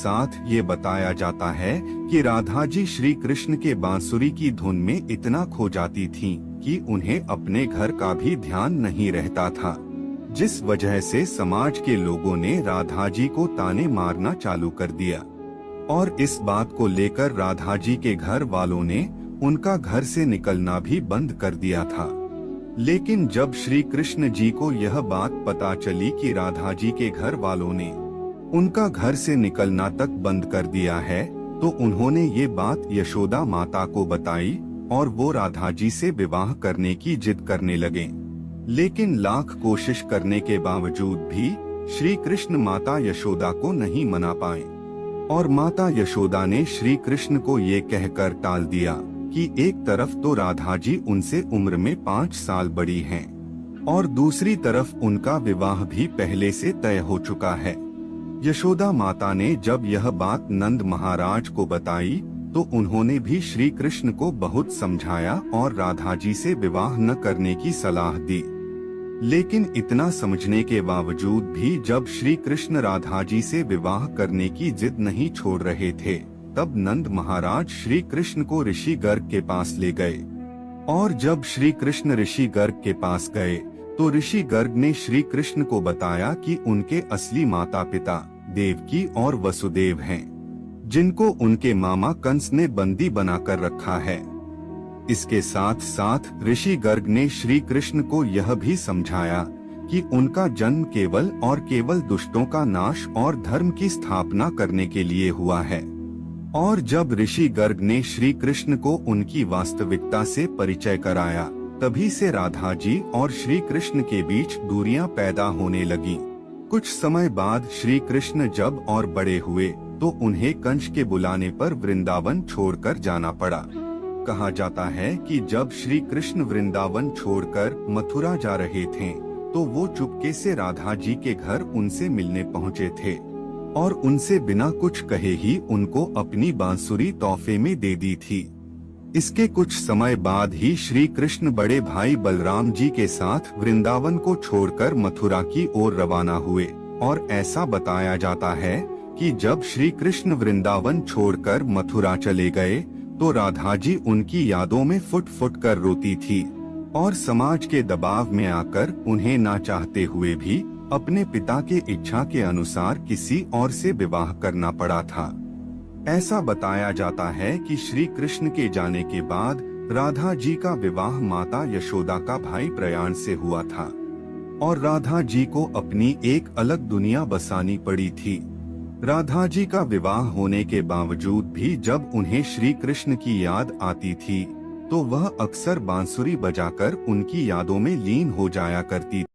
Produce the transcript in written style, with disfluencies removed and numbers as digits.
साथ ये बताया जाता है कि राधा जी श्री कृष्ण के बांसुरी की धुन में इतना खो जाती थीं कि उन्हें अपने घर का भी ध्यान नहीं रहता था, जिस वजह से समाज के लोगों ने राधा जी को ताने मारना चालू कर दिया और इस बात को लेकर राधा जी के घर वालों ने उनका घर से निकलना भी बंद कर दिया था। लेकिन जब श्री कृष्ण जी को यह बात पता चली कि राधा जी के घर वालों ने उनका घर से निकलना तक बंद कर दिया है, तो उन्होंने ये बात यशोदा माता को बताई और वो राधा जी से विवाह करने की जिद करने लगे। लेकिन लाख कोशिश करने के बावजूद भी श्री कृष्ण माता यशोदा को नहीं मना पाए और माता यशोदा ने श्री कृष्ण को ये कहकर टाल दिया कि एक तरफ तो राधा जी उनसे उम्र में 5 साल बड़ी हैं और दूसरी तरफ उनका विवाह भी पहले से तय हो चुका है। यशोदा माता ने जब यह बात नंद महाराज को बताई तो उन्होंने भी श्री कृष्ण को बहुत समझाया और राधा जी से विवाह न करने की सलाह दी। लेकिन इतना समझने के बावजूद भी जब श्री कृष्ण राधा जी से विवाह करने की जिद नहीं छोड़ रहे थे, तब नंद महाराज श्री कृष्ण को ऋषि गर्ग के पास ले गए और जब श्री कृष्ण ऋषि गर्ग के पास गए तो ऋषि गर्ग ने श्री कृष्ण को बताया कि उनके असली माता पिता देवकी और वसुदेव हैं, जिनको उनके मामा कंस ने बंदी बनाकर रखा है। इसके साथ साथ ऋषि गर्ग ने श्री कृष्ण को यह भी समझाया कि उनका जन्म केवल और केवल दुष्टों का नाश और धर्म की स्थापना करने के लिए हुआ है। और जब ऋषि गर्ग ने श्री कृष्ण को उनकी वास्तविकता से परिचय कराया, तभी से राधा जी और श्री कृष्ण के बीच दूरियां पैदा होने लगी। कुछ समय बाद श्री कृष्ण जब और बड़े हुए तो उन्हें कंस के बुलाने पर वृंदावन छोड़कर जाना पड़ा। कहा जाता है कि जब श्री कृष्ण वृंदावन छोड़कर मथुरा जा रहे थे तो वो चुपके से राधा जी के घर उनसे मिलने पहुँचे थे और उनसे बिना कुछ कहे ही उनको अपनी बांसुरी तोहफे में दे दी थी। इसके कुछ समय बाद ही श्री कृष्ण बड़े भाई बलराम जी के साथ वृंदावन को छोड़कर मथुरा की ओर रवाना हुए और ऐसा बताया जाता है कि जब श्री कृष्ण वृंदावन छोड़कर मथुरा चले गए तो राधा जी उनकी यादों में फुट फुट कर रोती थी और समाज के दबाव में आकर उन्हें ना चाहते हुए भी अपने पिता के इच्छा के अनुसार किसी और से विवाह करना पड़ा था। ऐसा बताया जाता है कि श्री कृष्ण के जाने के बाद राधा जी का विवाह माता यशोदा का भाई प्रयाण से हुआ था और राधा जी को अपनी एक अलग दुनिया बसानी पड़ी थी। राधा जी का विवाह होने के बावजूद भी जब उन्हें श्री कृष्ण की याद आती थी तो वह अक्सर बांसुरी बजाकर उनकी यादों में लीन हो जाया करती थी।